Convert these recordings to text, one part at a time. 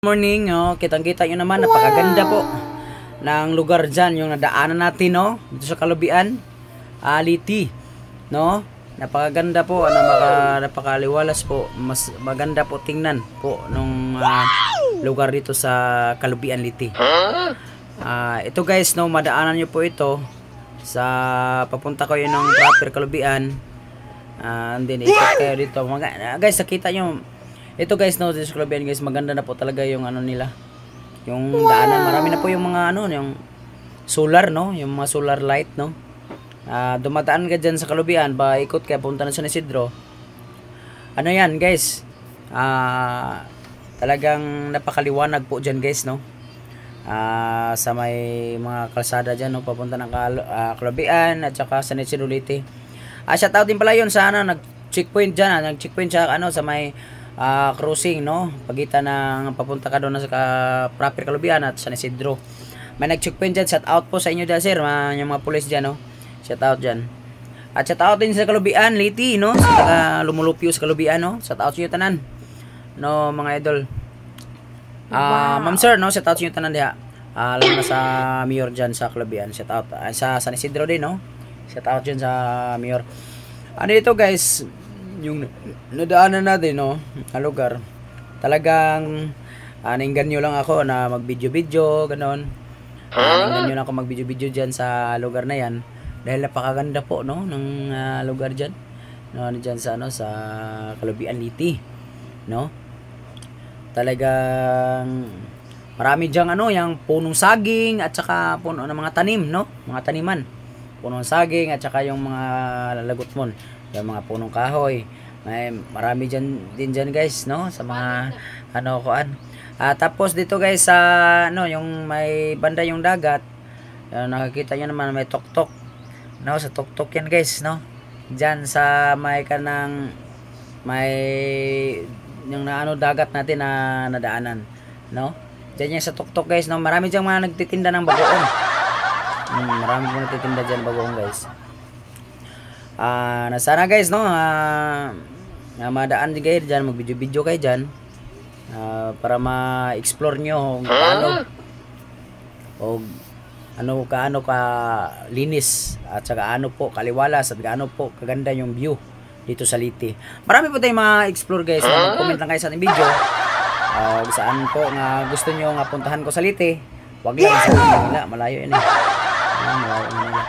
Morning, no? Kitang-kita nyo naman, napakaganda po ng lugar dyan, yung nadaanan natin, no? Dito sa Kalubian, Liti, no? Napakaganda po, napakaliwalas po, mas maganda po tingnan po nung lugar dito sa Kalubian, Liti. Ito guys, no, madaanan nyo po ito sa papunta ko yun ng proper Kalubian, and then ikot kayo dito. Guys, nakita nyo, ito guys, no, this Kalubian guys, maganda na po talaga yung ano nila, yung daanan. Marami na po yung mga ano, yung solar, no, yung mga solar light, no. Dumadaan ka dyan sa Kalubian, ba ikot kaya punta na sa San Isidro. Ano yan guys, talagang napakaliwanag po dyan guys, no. Sa may mga kalsada dyan, no, papunta ng Kalubian at saka San Isidro Liti. Shout out din pala yun sa ano, nag-checkpoint dyan, nag-checkpoint siya ano, sa may crossing, no, pagitan ng papunta ka doon sa proper Kalubian at San Isidro. May nag-checkpoint dyan. Shout out po sa inyo dyan sir, yung mga police dyan, no. Shout out dyan. At shout out din sa Kalubian Liti, no, sa lumulupyo sa Kalubian, no. Shout out sa inyo tanan, no, mga idol. Ma'am sir, no, shout out sa inyo tanan diha. Alam na sa mayor dyan sa Kalubian. Shout out sa San Isidro din, no. Shout out dyan sa mayor. Ano dito guys, yung nadaanan natin, no, na lugar, talagang nainganyo lang ako na mag-video-video, ganoon. Nainganyo lang ako mag-video-video dyan sa lugar na yan dahil napakaganda po, no, ng lugar dyan, no, dyan sa ano, sa Kalubian Liti, no. Talagang marami dyan ano, yung punong saging at saka puno ng mga tanim, no, mga taniman, punong saging at saka yung mga lalagot-mon, yung mga punong kahoy. May marami din dyan guys, no, sa mga ano kuan. Tapos dito guys sa ano, yung may banda yung dagat, nakikita nyo naman may tuktok, no, sa tuktok yan guys, no, dyan sa may kanang may yung ano dagat natin na nadaanan, no, dyan yan sa tuktok guys, no. Marami dyan mga nagtitinda ng bagoong. Marami mga nagtitinda dyan bagoong guys. Sana guys, no, madaan din kayo dyan, mag-video-video kayo dyan, para ma-explore nyo kung kaano ka linis at saka ano po kaliwalas at gaano po kaganda yung view dito sa Liti. Marami po tayong ma-explore guys. Mag-comment lang kayo sa ating video saan po nga gusto nyo nga puntahan ko sa Liti. Wag lang sa Manila, malayo yun eh. Malayo Manila.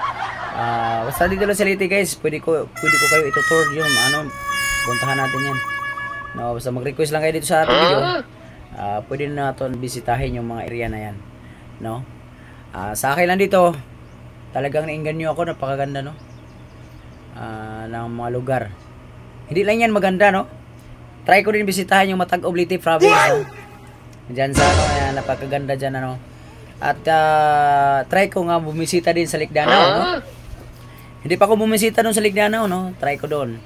Basta dito lang sa Liti guys, pwede ko kayo itutur yung ano, puntahan natin yan, no. Basta mag-request lang kayo dito sa ating video, pwede na natin bisitahin yung mga area na yan, no. Sa akin lang dito, talagang nainganyo ako, napakaganda, no, ng mga lugar. Hindi lang yan maganda, no. Try ko din bisitahin yung Matag Liti province, no? Dyan sa ano, napakaganda dyan, ano. At try ko nga bumisita din sa Ligdanao, no. Hindi pa ako bumisita doon sa Ligdanao, no. Try ko doon.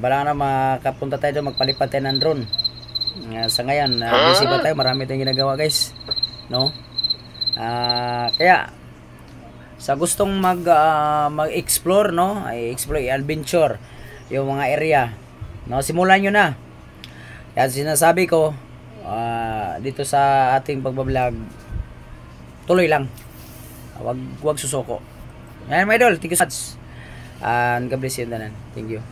Bala na makapunta tayo doon, magpalipad tayo ng drone. Sa ngayon, busy pa tayo, marami tayong ginagawa guys, no. Kaya sa gustong mag-explore, no, explore, adventure yung mga area, no, simulan nyo na. Kaya sinasabi ko, dito sa ating pagbablog, tuloy lang, wag susuko. Yan my idol, thank you so much, and God bless you. Thank you.